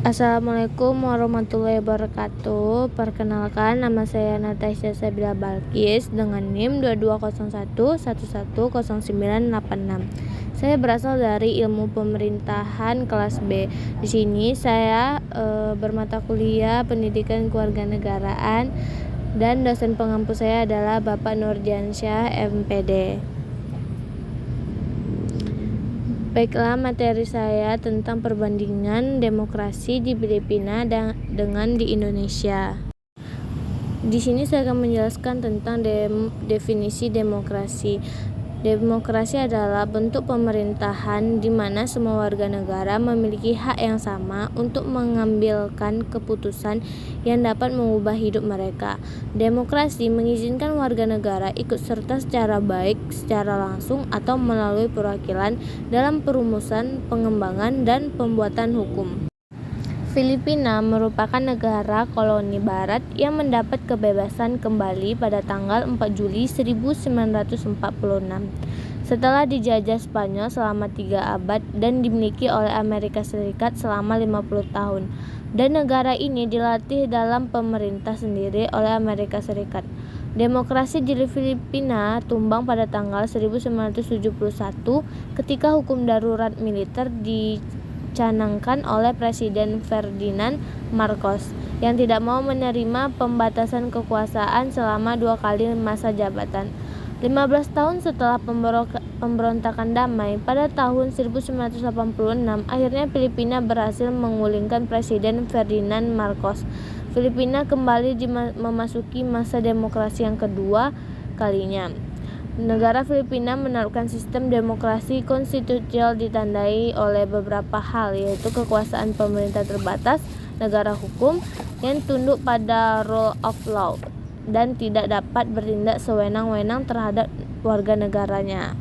Assalamualaikum warahmatullahi wabarakatuh. Perkenalkan, nama saya Natasha Sabila Balkis dengan NIM 2201110986. Saya berasal dari Ilmu Pemerintahan kelas B. Di sini saya bermata kuliah Pendidikan Kewarganegaraan dan dosen pengampu saya adalah Bapak Nurdiansyah MPD. Baiklah, materi saya tentang perbandingan demokrasi di Filipina dengan di Indonesia. Di sini saya akan menjelaskan tentang definisi demokrasi. Demokrasi adalah bentuk pemerintahan di mana semua warga negara memiliki hak yang sama untuk mengambilkan keputusan yang dapat mengubah hidup mereka. Demokrasi mengizinkan warga negara ikut serta secara baik, secara langsung, atau melalui perwakilan dalam perumusan, pengembangan, dan pembuatan hukum. Filipina merupakan negara koloni barat yang mendapat kebebasan kembali pada tanggal 4 Juli 1946 setelah dijajah Spanyol selama 3 abad dan dimiliki oleh Amerika Serikat selama 50 tahun. Dan negara ini dilatih dalam pemerintah sendiri oleh Amerika Serikat. Demokrasi di Filipina tumbang pada tanggal 1971 ketika hukum darurat militer dicanangkan oleh Presiden Ferdinand Marcos yang tidak mau menerima pembatasan kekuasaan selama 2 kali masa jabatan. 15 tahun setelah pemberontakan damai pada tahun 1986, akhirnya Filipina berhasil menggulingkan Presiden Ferdinand Marcos. Filipina kembali memasuki masa demokrasi yang kedua kalinya. Negara Filipina menerapkan sistem demokrasi konstitusional ditandai oleh beberapa hal, yaitu kekuasaan pemerintah terbatas, negara hukum yang tunduk pada rule of law, dan tidak dapat bertindak sewenang-wenang terhadap warga negaranya.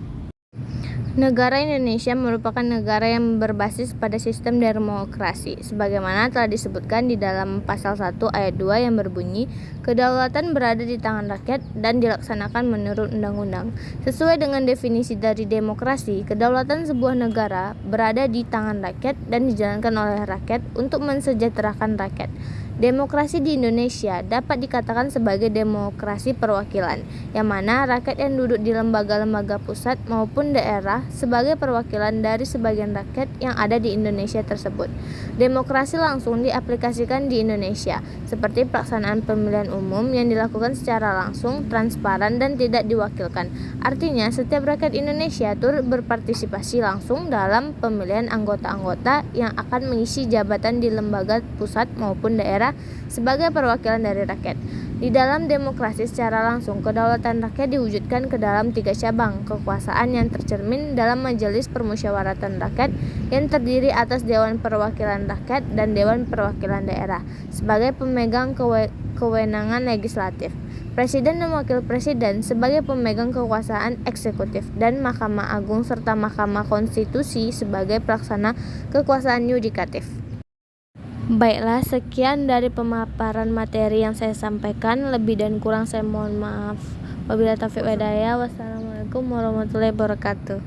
Negara Indonesia merupakan negara yang berbasis pada sistem demokrasi, sebagaimana telah disebutkan di dalam pasal 1 ayat 2 yang berbunyi, kedaulatan berada di tangan rakyat dan dilaksanakan menurut undang-undang. Sesuai dengan definisi dari demokrasi, kedaulatan sebuah negara berada di tangan rakyat dan dijalankan oleh rakyat untuk mensejahterakan rakyat. Demokrasi di Indonesia dapat dikatakan sebagai demokrasi perwakilan, yang mana rakyat yang duduk di lembaga-lembaga pusat maupun daerah sebagai perwakilan dari sebagian rakyat yang ada di Indonesia tersebut. Demokrasi langsung diaplikasikan di Indonesia, seperti pelaksanaan pemilihan umum yang dilakukan secara langsung, transparan, dan tidak diwakilkan. Artinya, setiap rakyat Indonesia turut berpartisipasi langsung dalam pemilihan anggota-anggota yang akan mengisi jabatan di lembaga pusat maupun daerah sebagai perwakilan dari rakyat. Di dalam demokrasi secara langsung, kedaulatan rakyat diwujudkan ke dalam 3 cabang kekuasaan yang tercermin dalam Majelis Permusyawaratan Rakyat yang terdiri atas Dewan Perwakilan Rakyat dan Dewan Perwakilan Daerah sebagai pemegang kewenangan legislatif, Presiden dan Wakil Presiden sebagai pemegang kekuasaan eksekutif, dan Mahkamah Agung serta Mahkamah Konstitusi sebagai pelaksana kekuasaan yudikatif. Baiklah, sekian dari pemaparan materi yang saya sampaikan. Lebih dan kurang saya mohon maaf. Wabillahi taufiq wal hidayah. Wassalamualaikum warahmatullahi wabarakatuh.